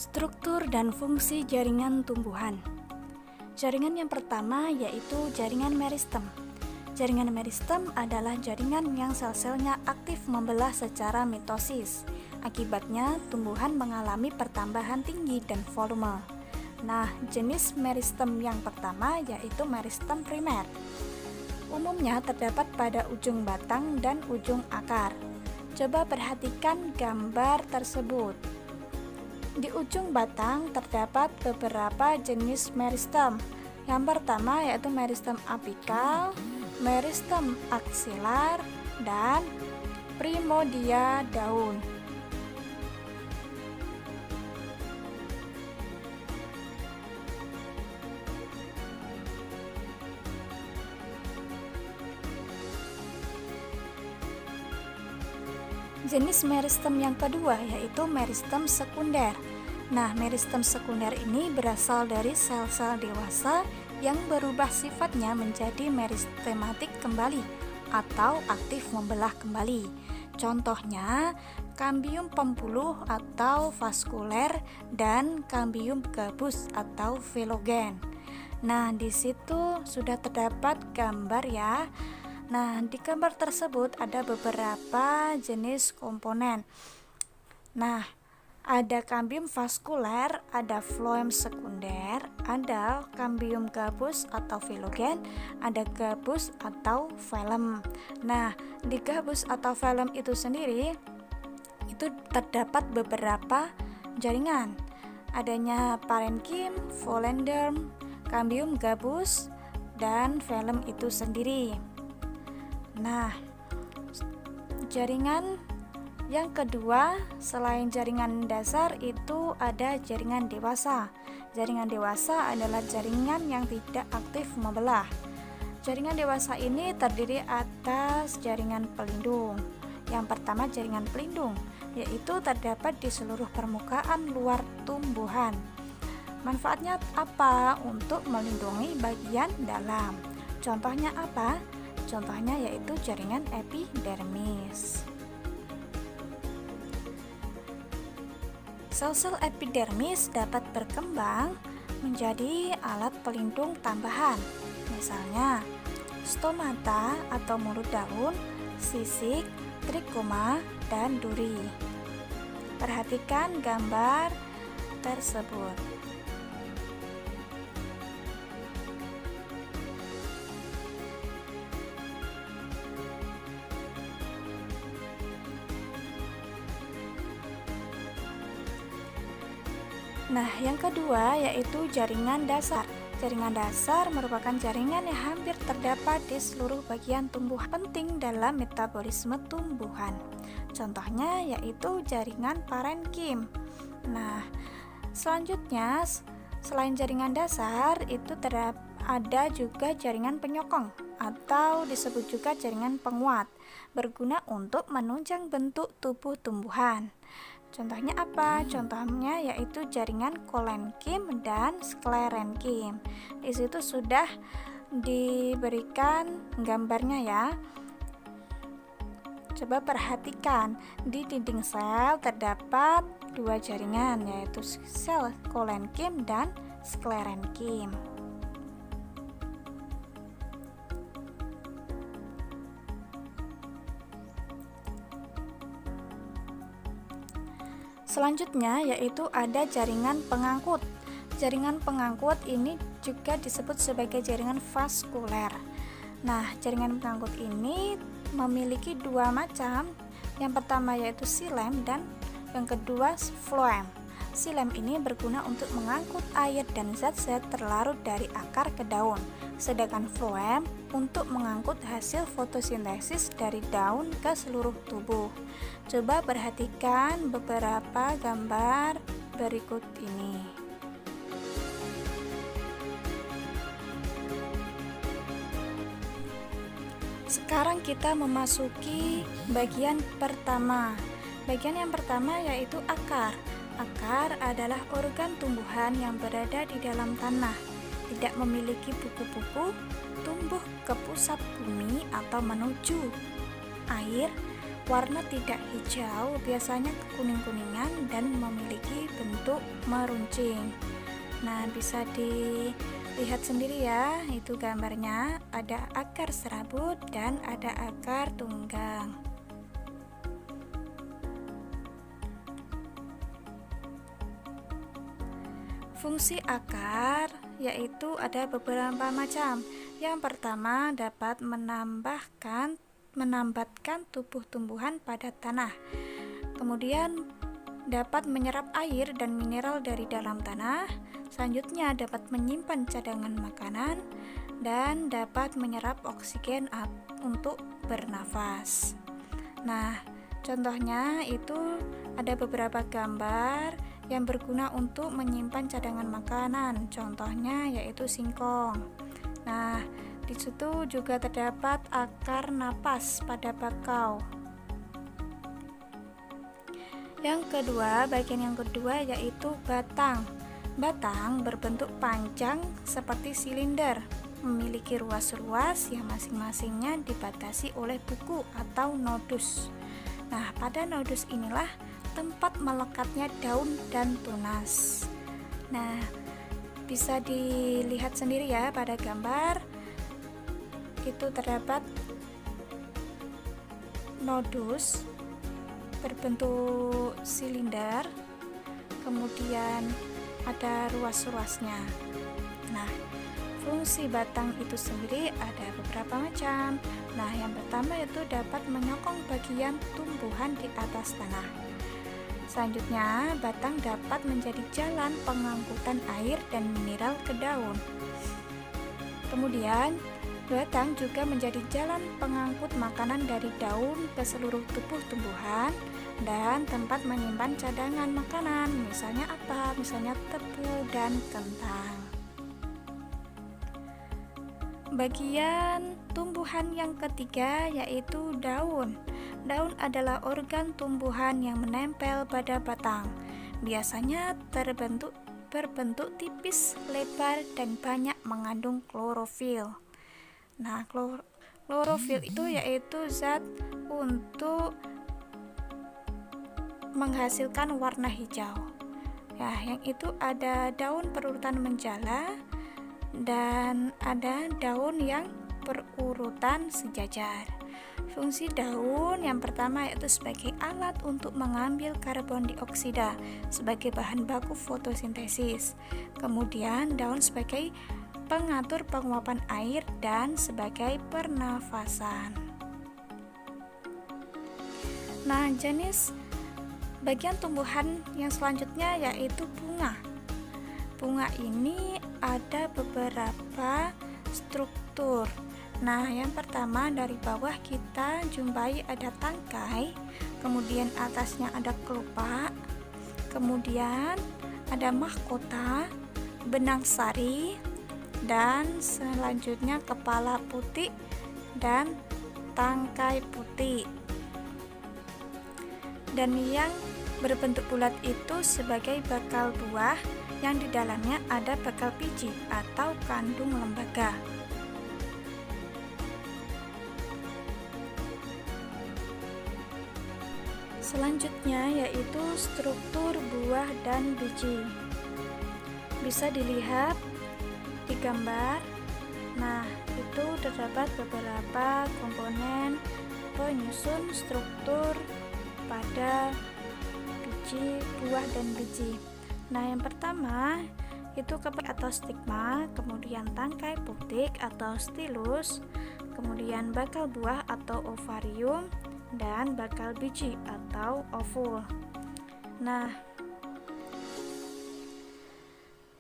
Struktur dan fungsi jaringan tumbuhan. Jaringan yang pertama yaitu jaringan meristem. Jaringan meristem adalah jaringan yang sel-selnya aktif membelah secara mitosis. Akibatnya, tumbuhan mengalami pertambahan tinggi dan volume. Nah, jenis meristem yang pertama yaitu meristem primer. Umumnya terdapat pada ujung batang dan ujung akar. Coba perhatikan gambar tersebut. Di ujung batang terdapat beberapa jenis meristem. Yang pertama yaitu meristem apikal, meristem aksilar, dan primodia daun. Jenis meristem yang kedua yaitu meristem sekunder. Nah, meristem sekunder ini berasal dari sel-sel dewasa yang berubah sifatnya menjadi meristematik kembali atau aktif membelah kembali. Contohnya, kambium pembuluh atau vaskuler dan kambium gabus atau filogen. Nah, di situ sudah terdapat gambar ya. Nah, di gambar tersebut ada beberapa jenis komponen. Nah, ada kambium vaskuler, ada floem sekunder, ada kambium gabus atau filogen, ada gabus atau filem. Nah, di gabus atau filem itu sendiri itu terdapat beberapa jaringan. Adanya parenkim, phylloderm, kambium gabus, dan filem itu sendiri. Nah, jaringan yang kedua selain jaringan dasar itu ada jaringan dewasa. Jaringan dewasa adalah jaringan yang tidak aktif membelah. Jaringan dewasa ini terdiri atas jaringan pelindung. Yang pertama jaringan pelindung, yaitu terdapat di seluruh permukaan luar tumbuhan. Manfaatnya apa? Untuk melindungi bagian dalam. Contohnya apa? Contohnya yaitu jaringan epidermis. Sel-sel epidermis dapat berkembang menjadi alat pelindung tambahan. Misalnya, stomata atau mulut daun, sisik, trikoma, dan duri. Perhatikan gambar tersebut. Nah, yang kedua yaitu jaringan dasar. Jaringan dasar merupakan jaringan yang hampir terdapat di seluruh bagian tubuh penting dalam metabolisme tumbuhan. Contohnya yaitu jaringan parenkim. Nah, selanjutnya selain jaringan dasar itu ada juga jaringan penyokong atau disebut juga jaringan penguat, berguna untuk menunjang bentuk tubuh tumbuhan. Contohnya apa? Contohnya yaitu jaringan kolenkim dan sklerenkim. Di situ sudah diberikan gambarnya ya. Coba perhatikan, di dinding sel terdapat dua jaringan yaitu sel kolenkim dan sklerenkim. Selanjutnya yaitu ada jaringan pengangkut. Jaringan pengangkut ini juga disebut sebagai jaringan vaskuler. Nah, jaringan pengangkut ini memiliki dua macam. Yang pertama yaitu xilem dan yang kedua floem. Xilem ini berguna untuk mengangkut air dan zat-zat terlarut dari akar ke daun. Sedangkan floem untuk mengangkut hasil fotosintesis dari daun ke seluruh tubuh. Coba perhatikan beberapa gambar berikut ini. Sekarang kita memasuki bagian pertama. Bagian yang pertama yaitu akar. Akar adalah organ tumbuhan yang berada di dalam tanah. Tidak memiliki buku-buku, tumbuh ke pusat bumi atau menuju air warna tidak hijau, biasanya kuning-kuningan dan memiliki bentuk meruncing. Nah, bisa dilihat sendiri ya, itu gambarnya ada akar serabut dan ada akar tunggang. Fungsi akar yaitu ada beberapa macam. Yang pertama, dapat menambatkan tumbuh-tumbuhan pada tanah. Kemudian dapat menyerap air dan mineral dari dalam tanah. Selanjutnya dapat menyimpan cadangan makanan dan dapat menyerap oksigen untuk bernafas. Nah, contohnya itu ada beberapa gambar yang berguna untuk menyimpan cadangan makanan. Contohnya yaitu singkong. Nah, di situ juga terdapat akar napas pada bakau. Bagian yang kedua yaitu batang. Batang berbentuk panjang seperti silinder, memiliki ruas-ruas yang masing-masingnya dibatasi oleh buku atau nodus. Nah, pada nodus inilah tempat melekatnya daun dan tunas. Nah, bisa dilihat sendiri ya pada gambar. Itu terdapat nodus berbentuk silinder, kemudian ada ruas-ruasnya. Nah, fungsi batang itu sendiri ada beberapa macam. Nah, yang pertama itu dapat menyokong bagian tumbuhan di atas tanah. Selanjutnya, batang dapat menjadi jalan pengangkutan air dan mineral ke daun. Kemudian, batang juga menjadi jalan pengangkut makanan dari daun ke seluruh tubuh tumbuhan dan tempat menyimpan cadangan makanan. Misalnya apa? Misalnya tebu dan kentang. Bagian tumbuhan yang ketiga yaitu daun. Daun adalah organ tumbuhan yang menempel pada batang. Biasanya berbentuk tipis, lebar, dan banyak mengandung klorofil. Nah, klorofil itu yaitu zat untuk menghasilkan warna hijau. Ya, yang itu ada daun berurutan menjala dan ada daun yang berurutan sejajar. Fungsi daun yang pertama yaitu sebagai alat untuk mengambil karbon dioksida sebagai bahan baku fotosintesis. Kemudian daun sebagai pengatur penguapan air dan sebagai pernafasan. Nah, jenis bagian tumbuhan yang selanjutnya yaitu bunga. Bunga ini ada beberapa struktur. Nah, yang pertama dari bawah kita jumpai ada tangkai, kemudian atasnya ada kelopak, kemudian ada mahkota, benang sari, dan selanjutnya kepala putih dan tangkai putih. Dan yang berbentuk bulat itu sebagai bakal buah yang di dalamnya ada bakal biji atau kandung lembaga. Selanjutnya yaitu struktur buah dan biji. Bisa dilihat di gambar. Nah, itu terdapat beberapa komponen penyusun struktur pada biji, buah dan biji. Nah, yang pertama itu kepala atau stigma, kemudian tangkai putik atau stilus, kemudian bakal buah atau ovarium, dan bakal biji atau ovul. Nah,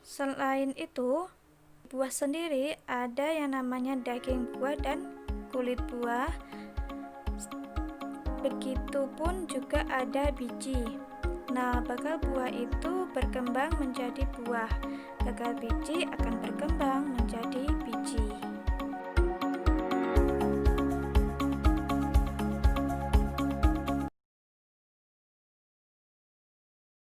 selain itu, buah sendiri ada yang namanya daging buah dan kulit buah. Begitupun juga ada biji. Nah, bakal buah itu berkembang menjadi buah. Bakal biji akan berkembang